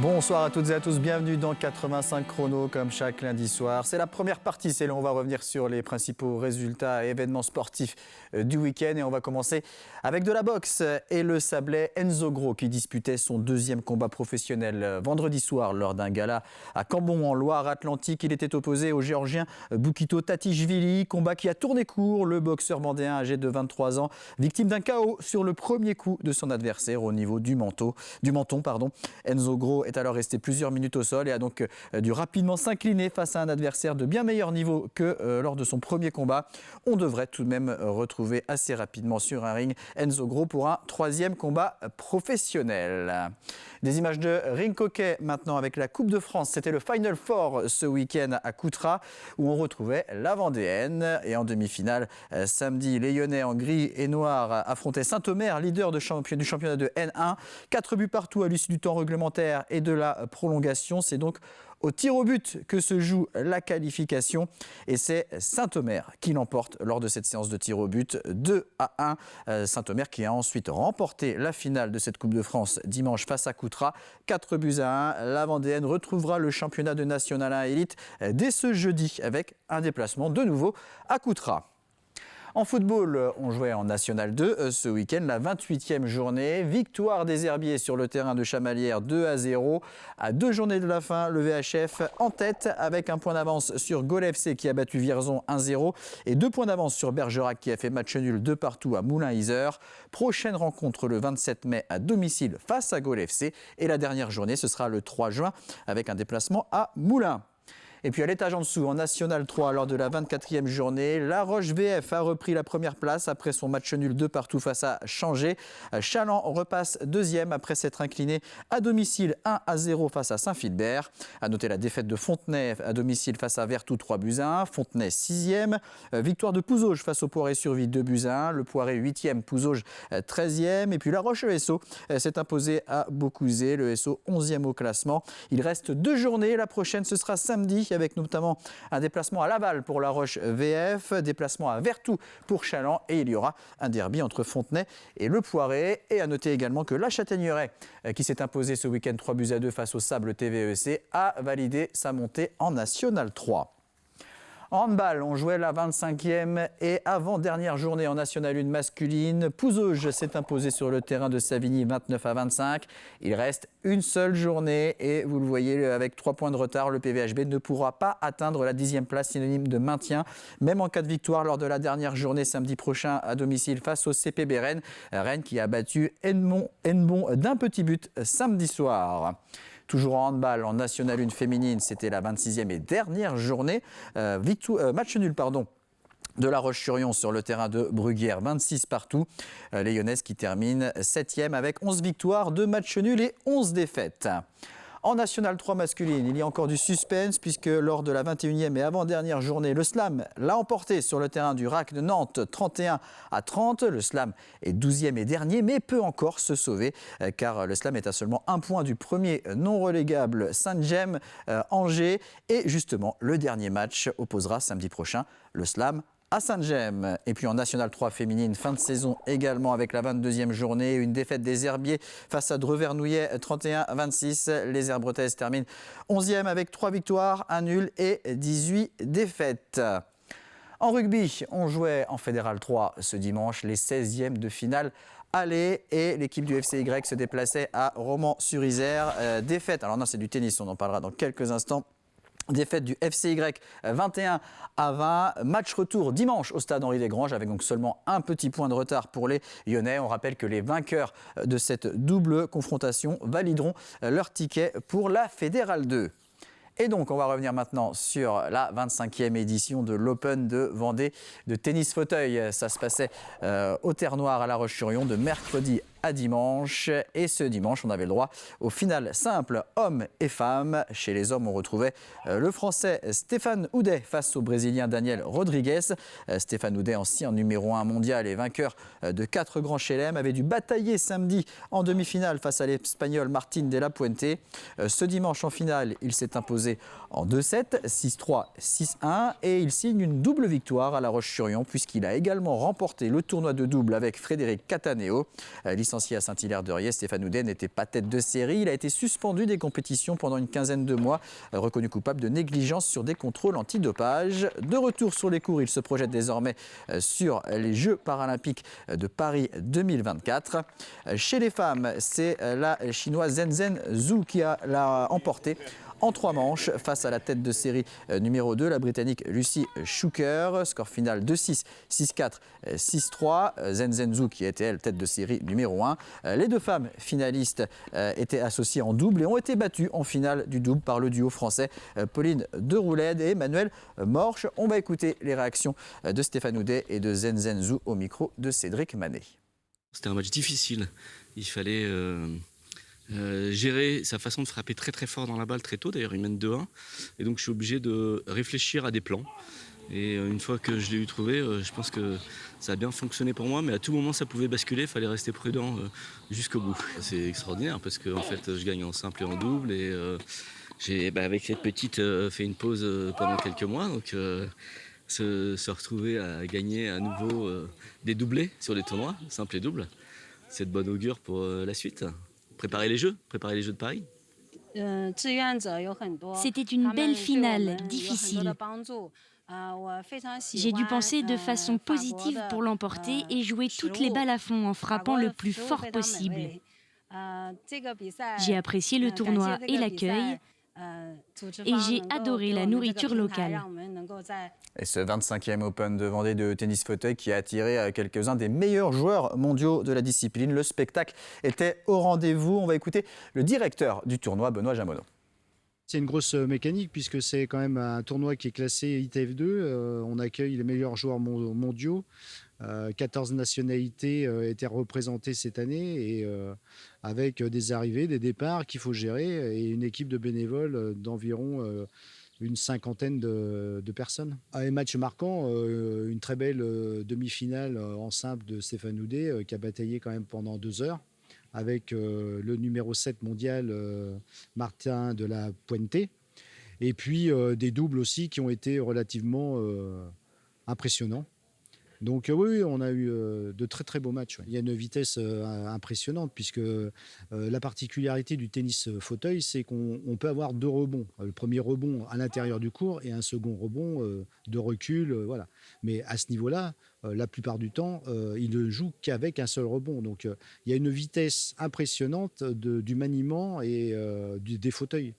Bonsoir à toutes et à tous, bienvenue dans 85 chrono comme chaque lundi soir. C'est la première partie, c'est là où on va revenir sur les principaux résultats et événements sportifs du week-end. Et on va commencer avec de la boxe et le sablais Enzo Gros qui disputait son deuxième combat professionnel vendredi soir lors d'un gala à Cambon en Loire-Atlantique. Il était opposé au géorgien Boukito Tatishvili, combat qui a tourné court. Le boxeur mandéen âgé de 23 ans, victime d'un KO sur le premier coup de son adversaire au niveau du menton. Enzo Gros est alors resté plusieurs minutes au sol et a donc dû rapidement s'incliner face à un adversaire de bien meilleur niveau que lors de son premier combat. On devrait tout de même retrouver assez rapidement sur un ring Enzo Gros pour un troisième combat professionnel. Des images de ring hockey maintenant avec la Coupe de France. C'était le Final Four ce week-end à Coutras où on retrouvait la Vendéenne. Et en demi-finale, samedi, les Lyonnais en gris et noir affrontaient Saint-Omer, leader du championnat de N1. 4 buts partout à l'issue du temps réglementaire et de la prolongation. C'est donc au tir au but que se joue la qualification et c'est Saint-Omer qui l'emporte lors de cette séance de tir au but 2-1. Saint-Omer qui a ensuite remporté la finale de cette Coupe de France dimanche face à Coutras, 4-1. La Vendéenne retrouvera le championnat de National 1 Élite dès ce jeudi avec un déplacement de nouveau à Coutras. En football, on jouait en National 2 ce week-end, la 28e journée. Victoire des Herbiers sur le terrain de Chamalières 2-0. À 2 journées de la fin, le VHF en tête avec un point d'avance sur Gol FC qui a battu Vierzon 1-0 et 2 points d'avance sur Bergerac qui a fait match nul 2-2 à Moulins-Isère. Prochaine rencontre le 27 mai à domicile face à Gol FC et la dernière journée, ce sera le 3 juin avec un déplacement à Moulins. Et puis à l'étage en dessous, en National 3, lors de la 24e journée, La Roche VF a repris la première place après son match nul 2-2 face à Changé. Chaland repasse deuxième après s'être incliné à domicile 1-0 face à Saint-Philbert. À noter la défaite de Fontenay à domicile face à Vertou 3-1. Fontenay 6e. Victoire de Pouzauges face au Poiré-sur-Vie 2-1. Le Poiré 8e, Pouzauges 13e. Et puis La Roche ESO s'est imposé à Beaucouzé. Le SO 11e au classement. Il reste 2 journées. La prochaine, ce sera samedi, avec notamment un déplacement à Laval pour La Roche VF, déplacement à Vertou pour Chaland et il y aura un derby entre Fontenay et le Poiré. Et à noter également que la Châtaigneraie, qui s'est imposée ce week-end 3-2 face au Sable TVEC, a validé sa montée en National 3. En handball, on jouait la 25e et avant-dernière journée en National 1 masculine. Pouzauges s'est imposé sur le terrain de Savigny 29-25. Il reste une seule journée et vous le voyez, avec 3 points de retard, le PVHB ne pourra pas atteindre la 10e place synonyme de maintien, même en cas de victoire lors de la dernière journée samedi prochain à domicile face au CPB Rennes. Rennes qui a battu Hennebont d'un petit but samedi soir. Toujours en handball, en National 1 féminine, c'était la 26e et dernière journée. Match nul, de La Roche-sur-Yon sur le terrain de Bruguière, 26 partout. Les Lyonnaises qui terminent 7e avec 11 victoires, 2 matchs nuls et 11 défaites. En National 3 masculine, il y a encore du suspense puisque lors de la 21e et avant-dernière journée, le Slam l'a emporté sur le terrain du RAC de Nantes 31-30. Le Slam est 12e et dernier mais peut encore se sauver car le Slam est à seulement 1 point du premier non relégable Saint-Gemme Angers. Et justement, le dernier match opposera samedi prochain le Slam à Saint-Gemme. Et puis en National 3 féminine, fin de saison également avec la 22e journée, une défaite des Herbiers face à Dreux-Vernouillet 31-26. Les Herbretaises terminent 11e avec 3 victoires, 1 nul et 18 défaites. En rugby, on jouait en Fédéral 3 ce dimanche, les 16e de finale aller et l'équipe du FCY se déplaçait à Romans-sur-Isère. Défaite, alors non c'est du tennis, on en parlera dans quelques instants. Défaite du FCY 21-20. Match retour dimanche au stade Henri Desgranges avec donc seulement un petit point de retard pour les Lyonnais. On rappelle que les vainqueurs de cette double confrontation valideront leur ticket pour la Fédérale 2. Et donc, on va revenir maintenant sur la 25e édition de l'Open de Vendée de tennis fauteuil. Ça se passait au Terre Noire à La Roche-sur-Yon de mercredi à dimanche. Et ce dimanche, on avait le droit au final simple hommes et femmes. Chez les hommes, on retrouvait le Français Stéphane Houdet face au Brésilien Daniel Rodriguez. Stéphane Houdet, ancien numéro 1 mondial et vainqueur de 4 grands chelem, avait dû batailler samedi en demi-finale face à l'Espagnol Martín de la Puente. Ce dimanche, en finale, il s'est imposé en 2-7, 6-3, 6-1 et il signe une double victoire à La Roche-sur-Yon puisqu'il a également remporté le tournoi de double avec Frédéric Cataneo. licencié à Saint-Hilaire-de-Riez, Stéphane Houdet n'était pas tête de série. Il a été suspendu des compétitions pendant une quinzaine de mois, reconnu coupable de négligence sur des contrôles antidopage. De retour sur les cours, il se projette désormais sur les Jeux paralympiques de Paris 2024. Chez les femmes, c'est la chinoise Zhenzhen Zhu qui l'a emporté en 3 manches face à la tête de série numéro 2, la Britannique Lucy Schuker. Score final 2-6, 6-4, 6-3. Zhenzhen Zhu qui était, elle, tête de série numéro 1. Les 2 femmes finalistes étaient associées en double et ont été battues en finale du double par le duo français Pauline Deroulède et Emmanuel Morche. On va écouter les réactions de Stéphane Houdet et de Zhenzhen Zhu au micro de Cédric Manet. C'était un match difficile. Il fallait gérer sa façon de frapper très très fort dans la balle très tôt. D'ailleurs, il mène 2-1. Et donc, je suis obligé de réfléchir à des plans. Et une fois que je l'ai eu trouvé, je pense que ça a bien fonctionné pour moi. Mais à tout moment, ça pouvait basculer. Il fallait rester prudent jusqu'au bout. C'est extraordinaire parce que en fait, je gagne en simple et en double. Et j'ai, avec cette petite, fait une pause pendant quelques mois. Donc, se retrouver à gagner à nouveau des doublés sur les tournois, simple et double, c'est de bon augure pour la suite. Préparer les Jeux de Paris. C'était une belle finale, difficile. J'ai dû penser de façon positive pour l'emporter et jouer toutes les balles à fond en frappant le plus fort possible. J'ai apprécié le tournoi et l'accueil. Et j'ai adoré la nourriture locale. Et ce 25e Open de Vendée de tennis fauteuil qui a attiré quelques-uns des meilleurs joueurs mondiaux de la discipline. Le spectacle était au rendez-vous. On va écouter le directeur du tournoi, Benoît Jamonot. C'est une grosse mécanique puisque c'est quand même un tournoi qui est classé ITF2. On accueille les meilleurs joueurs mondiaux. 14 nationalités étaient représentées cette année et avec des arrivées, des départs qu'il faut gérer et une équipe de bénévoles d'environ une cinquantaine de personnes. Un match marquant, une très belle demi-finale en simple de Stéphane Houdet qui a bataillé quand même pendant 2 heures avec le numéro 7 mondial Martin de la Puente et puis des doubles aussi qui ont été relativement impressionnants. Donc oui, on a eu de très très beaux matchs. Il y a une vitesse impressionnante puisque la particularité du tennis fauteuil, c'est qu'on peut avoir 2 rebonds. Le premier rebond à l'intérieur du court et un second rebond de recul. Voilà. Mais à ce niveau-là, la plupart du temps, il ne joue qu'avec un seul rebond. Donc il y a une vitesse impressionnante du maniement et des fauteuils.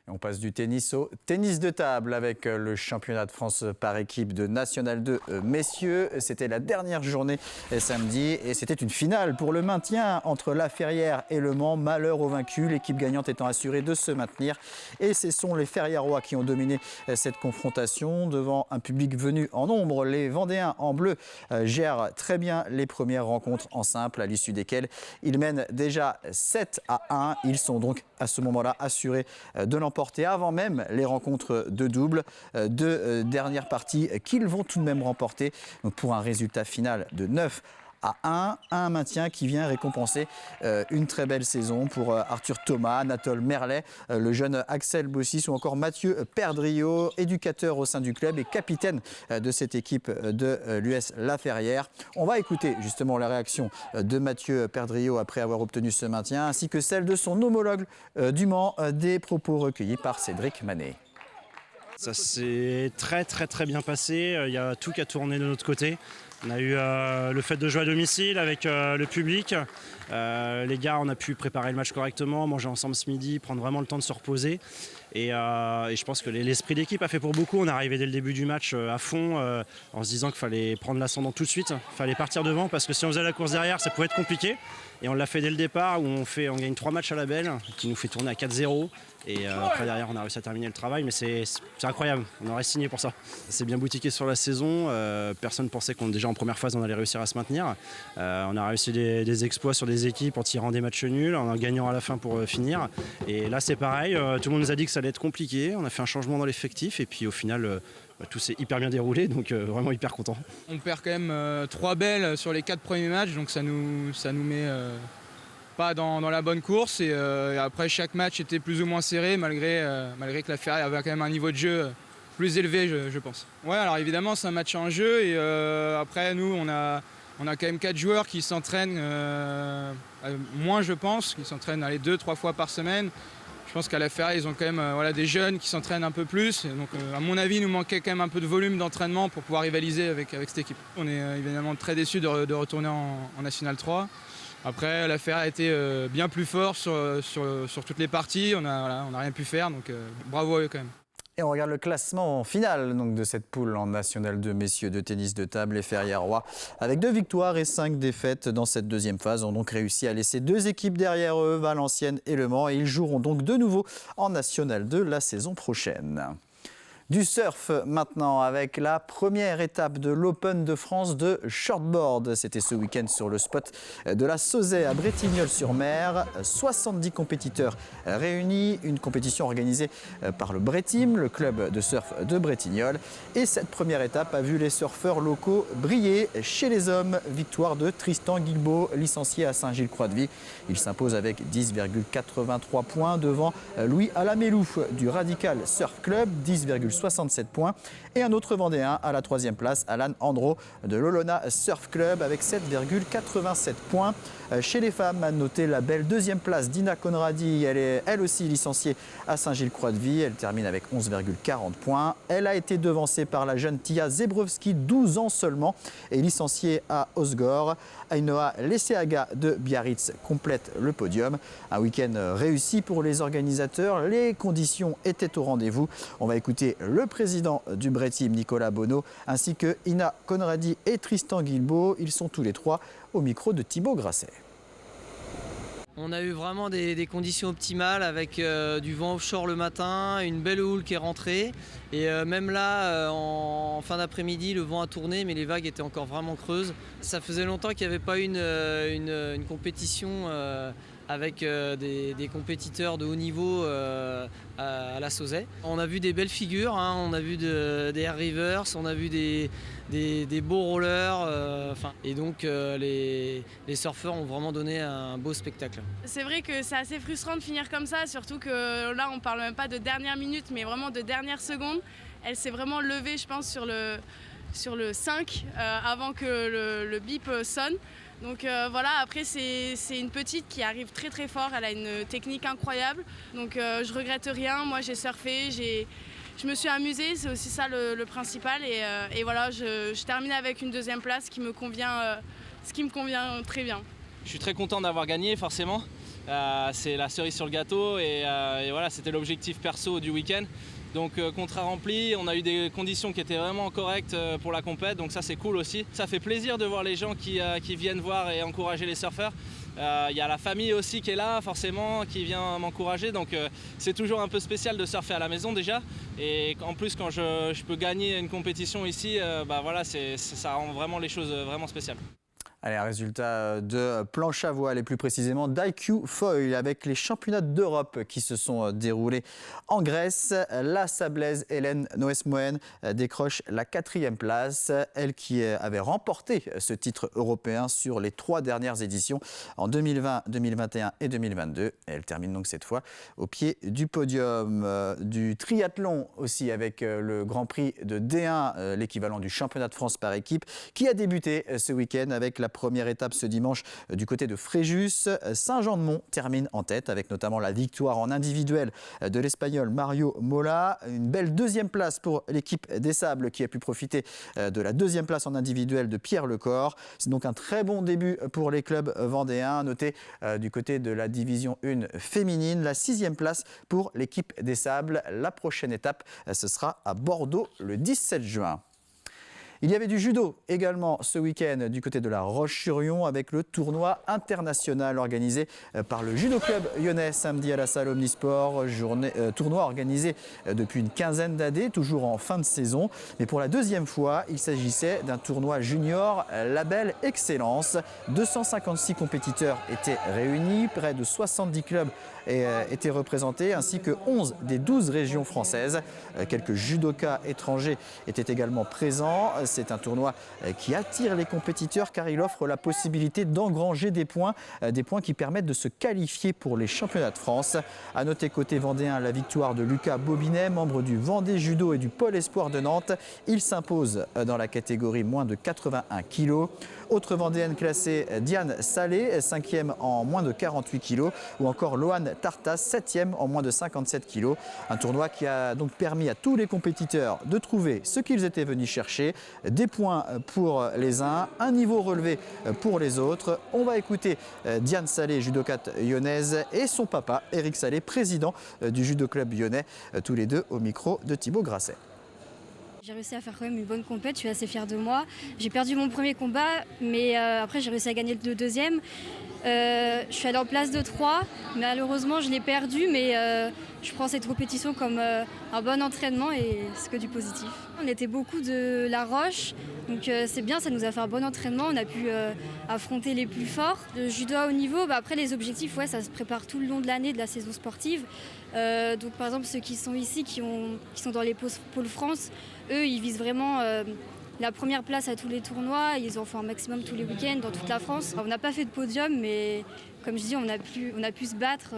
On passe du tennis au tennis de table avec le championnat de France par équipe de National 2 messieurs. C'était la dernière journée samedi et c'était une finale pour le maintien entre La Ferrière et Le Mans. Malheur aux vaincus, l'équipe gagnante étant assurée de se maintenir. Et ce sont les Ferriérois qui ont dominé cette confrontation devant un public venu en nombre. Les Vendéens en bleu gèrent très bien les premières rencontres en simple à l'issue desquelles ils mènent déjà 7-1. Ils sont donc à ce moment-là assurés de l'emporter avant même les rencontres de double. 2 dernières parties qu'ils vont tout de même remporter. Donc pour un résultat final de 9-1, un maintien qui vient récompenser une très belle saison pour Arthur Thomas, Anatole Merlet, le jeune Axel Bossis ou encore Mathieu Perdriau, éducateur au sein du club et capitaine de cette équipe de l'US La Ferrière. On va écouter justement la réaction de Mathieu Perdriau après avoir obtenu ce maintien, ainsi que celle de son homologue du Mans, des propos recueillis par Cédric Manet. Ça s'est très bien passé, il y a tout qui a tourné de notre côté. On a eu le fait de jouer à domicile avec le public. Les gars, on a pu préparer le match correctement, manger ensemble ce midi, prendre vraiment le temps de se reposer. Et je pense que l'esprit d'équipe a fait pour beaucoup. On est arrivé dès le début du match à fond en se disant qu'il fallait prendre l'ascendant tout de suite. Il fallait partir devant parce que si on faisait la course derrière, ça pouvait être compliqué. Et on l'a fait dès le départ où on gagne 3 matchs à la belle qui nous fait tourner à 4-0. Et après derrière on a réussi à terminer le travail, mais c'est incroyable, on aurait signé pour ça. C'est bien boutiqué sur la saison, personne ne pensait qu'on déjà en première phase on allait réussir à se maintenir. On a réussi des exploits sur des équipes en tirant des matchs nuls, en gagnant à la fin pour finir. Et là c'est pareil, tout le monde nous a dit que ça allait être compliqué, on a fait un changement dans l'effectif et puis au final tout s'est hyper bien déroulé, donc vraiment hyper content. On perd quand même 3 belles sur les 4 premiers matchs, donc ça nous met pas dans la bonne course et après chaque match était plus ou moins serré malgré que la Ferrière avait quand même un niveau de jeu plus élevé je pense. Ouais, alors évidemment c'est un match en jeu et après nous on a On a quand même 4 joueurs qui s'entraînent, moins je pense, qui s'entraînent 2-3 fois par semaine. Je pense qu'à la Ferrari, ils ont quand même des jeunes qui s'entraînent un peu plus. Et donc, à mon avis, il nous manquait quand même un peu de volume d'entraînement pour pouvoir rivaliser avec cette équipe. On est évidemment très déçus de retourner en National 3. Après, la Ferrari a été bien plus fort sur toutes les parties. On n'a rien pu faire, donc bravo à eux quand même. Et on regarde le classement final donc, de cette poule en National 2 messieurs de tennis de table. Les Ferriérois, avec 2 victoires et 5 défaites dans cette deuxième phase, ont donc réussi à laisser 2 équipes derrière eux, Valenciennes et Le Mans. Et ils joueront donc de nouveau en National 2 la saison prochaine. Du surf maintenant avec la première étape de l'Open de France de shortboard. C'était ce week-end sur le spot de la Sauzet à Bretignolles-sur-Mer. 70 compétiteurs réunis, une compétition organisée par le Breteam, le club de surf de Bretignolles. Et cette première étape a vu les surfeurs locaux briller chez les hommes. Victoire de Tristan Guilbault, licencié à Saint-Gilles-Croix-de-Vie. Il s'impose avec 10,83 points devant Louis Alamélou du Radical Surf Club, 10,67 points. Et un autre Vendéen à la 3e place, Alan Andro de l'Olona Surf Club avec 7,87 points. Chez les femmes, à noter la belle 2e place d'Ina Conradi. Elle est elle aussi licenciée à Saint-Gilles-Croix-de-Vie. Elle termine avec 11,40 points. Elle a été devancée par la jeune Tia Zebrowski, 12 ans seulement, et licenciée à Osgore. Ainoa Leseaga de Biarritz complète le podium. Un week-end réussi pour les organisateurs. Les conditions étaient au rendez-vous. On va écouter le président du Breteam, Nicolas Bonneau, ainsi que Ina Conradi et Tristan Guilbault. Ils sont tous les 3 au micro de Thibaut Grasset. On a eu vraiment des conditions optimales avec du vent offshore le matin, une belle houle qui est rentrée. Et même là, en fin d'après-midi, le vent a tourné, mais les vagues étaient encore vraiment creuses. Ça faisait longtemps qu'il n'y avait pas eu une compétition avec des compétiteurs de haut niveau à la Sauzet. On a vu des belles figures, on a vu des air rivers, on a vu des beaux rollers. Et donc les surfeurs ont vraiment donné un beau spectacle. C'est vrai que c'est assez frustrant de finir comme ça, surtout que là on parle même pas de dernière minute, mais vraiment de dernière seconde. Elle s'est vraiment levée, je pense, sur le 5 avant que le bip sonne. Donc voilà, après c'est une petite qui arrive très très fort, elle a une technique incroyable. Donc je regrette rien, moi j'ai surfé, je me suis amusée, c'est aussi ça le principal. Et voilà, je termine avec une 2e place ce qui me convient très bien. Je suis très content d'avoir gagné forcément. C'est la cerise sur le gâteau et voilà, c'était l'objectif perso du week-end. Donc contrat rempli, on a eu des conditions qui étaient vraiment correctes pour la compète, donc ça c'est cool aussi. Ça fait plaisir de voir les gens qui viennent voir et encourager les surfeurs. Il y a la famille aussi qui est là forcément, qui vient m'encourager, donc c'est toujours un peu spécial de surfer à la maison déjà. Et en plus quand je peux gagner une compétition ici, voilà, ça rend vraiment les choses vraiment spéciales. Allez, un résultat de planche à voile et plus précisément d'IQ Foil avec les championnats d'Europe qui se sont déroulés en Grèce. La Sablaise Hélène Noesmoen décroche la 4e place. Elle qui avait remporté ce titre européen sur les 3 dernières éditions en 2020, 2021 et 2022. Elle termine donc cette fois au pied du podium. Du triathlon aussi avec le Grand Prix de D1, l'équivalent du championnat de France par équipe, qui a débuté ce week-end avec la première étape ce dimanche du côté de Fréjus. Saint-Jean-de-Mont termine en tête avec notamment la victoire en individuel de l'Espagnol Mario Mola. Une belle 2e place pour l'équipe des Sables qui a pu profiter de la 2e place en individuel de Pierre Lecor. C'est donc un très bon début pour les clubs vendéens. Notez du côté de la division 1 féminine, la 6e place pour l'équipe des Sables. La prochaine étape, ce sera à Bordeaux le 17 juin. Il y avait du judo également ce week-end du côté de la Roche-sur-Yon avec le tournoi international organisé par le Judo Club lyonnais samedi à la salle Omnisport. Tournoi organisé depuis une quinzaine d'années, toujours en fin de saison. Mais pour la 2e fois, il s'agissait d'un tournoi junior label Excellence. 256 compétiteurs étaient réunis, près de 70 clubs étaient représentés, ainsi que 11 des 12 régions françaises. Quelques judokas étrangers étaient également présents. C'est un tournoi qui attire les compétiteurs car il offre la possibilité d'engranger des points qui permettent de se qualifier pour les championnats de France. À noter côté vendéen la victoire de Lucas Bobinet, membre du Vendée Judo et du Pôle Espoir de Nantes. Il s'impose dans la catégorie moins de 81 kg. Autre vendéenne classée, Diane Salé, 5e en moins de 48 kg. Ou encore Loane Tartas, 7e en moins de 57 kg. Un tournoi qui a donc permis à tous les compétiteurs de trouver ce qu'ils étaient venus chercher. Des points pour les uns, un niveau relevé pour les autres. On va écouter Diane Salé, judokate lyonnaise, et son papa, Éric Salé, président du judo club lyonnais, tous les deux au micro de Thibaut Grasset. J'ai réussi à faire quand même une bonne compète, je suis assez fière de moi. J'ai perdu mon premier combat, mais après j'ai réussi à gagner le deuxième. Je suis allée en place de 3, malheureusement je l'ai perdu, mais je prends cette compétition comme un bon entraînement et c'est que du positif. On était beaucoup de La Roche, donc c'est bien, ça nous a fait un bon entraînement, on a pu affronter les plus forts. Le judo à haut niveau, après les objectifs, ouais, ça se prépare tout le long de l'année, de la saison sportive. Donc par exemple ceux qui sont ici, qui sont dans les pôles France, eux ils visent vraiment la première place à tous les tournois, ils en font un maximum tous les week-ends dans toute la France. On n'a pas fait de podium, mais comme je dis, on a pu se battre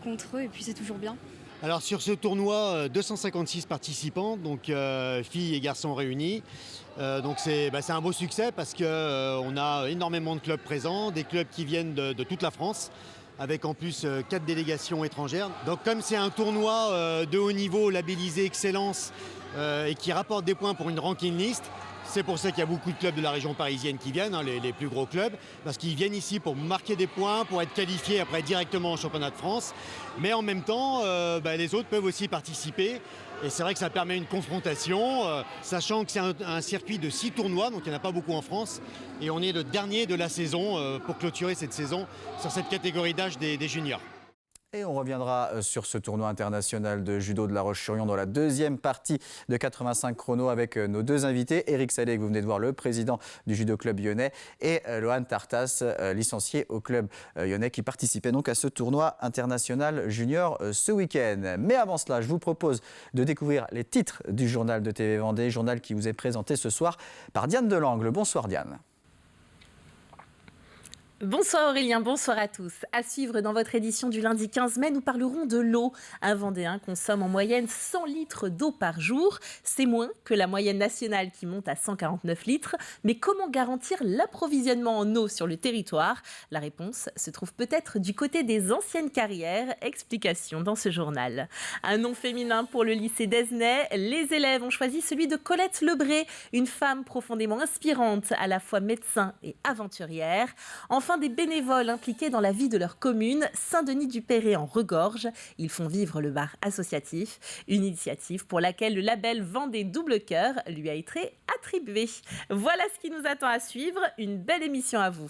contre eux et puis c'est toujours bien. Alors sur ce tournoi, 256 participants, donc filles et garçons réunis. Donc c'est un beau succès parce qu'on a énormément de clubs présents, des clubs qui viennent de toute la France, avec en plus 4 délégations étrangères. Donc comme c'est un tournoi de haut niveau, labellisé Excellence, et qui rapporte des points pour une ranking list, c'est pour ça qu'il y a beaucoup de clubs de la région parisienne qui viennent, les plus gros clubs, parce qu'ils viennent ici pour marquer des points, pour être qualifiés après directement au championnat de France. Mais en même temps, les autres peuvent aussi participer. Et c'est vrai que ça permet une confrontation, sachant que c'est un circuit de 6 tournois, donc il n'y en a pas beaucoup en France. Et on est le dernier de la saison pour clôturer cette saison sur cette catégorie d'âge des juniors. Et on reviendra sur ce tournoi international de judo de La Roche-sur-Yon dans la deuxième partie de 85 chrono avec nos deux invités. Éric Salé, que vous venez de voir, le président du judo club lyonnais, et Loane Tartas, licencié au club lyonnais, qui participait donc à ce tournoi international junior ce week-end. Mais avant cela, je vous propose de découvrir les titres du journal de TV Vendée, journal qui vous est présenté ce soir par Diane Delangle. Bonsoir Diane. Bonsoir Aurélien, bonsoir à tous. À suivre dans votre édition du lundi 15 mai, nous parlerons de l'eau. Un Vendéen consomme en moyenne 100 litres d'eau par jour. C'est moins que la moyenne nationale qui monte à 149 litres. Mais comment garantir l'approvisionnement en eau sur le territoire? La réponse se trouve peut-être du côté des anciennes carrières. Explication dans ce journal. Un nom féminin pour le lycée d'Esnay. Les élèves ont choisi celui de Colette Lebré, une femme profondément inspirante, à la fois médecin et aventurière. Enfin, des bénévoles impliqués dans la vie de leur commune, Saint-Denis-du-Perret en regorge. Ils font vivre le bar associatif, une initiative pour laquelle le label Vendée Double Cœur lui a été attribué. Voilà ce qui nous attend à suivre. Une belle émission à vous.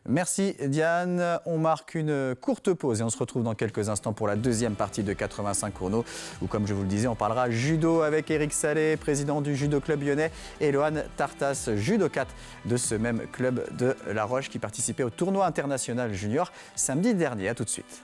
Merci Diane. On marque une courte pause et on se retrouve dans quelques instants pour la deuxième partie de 85 chrono où, comme je vous le disais, on parlera judo avec Éric Salé, président du judo club lyonnais, et Loane Tartas, judokate de ce même club de La Roche qui participait au tournoi international junior samedi dernier. À tout de suite.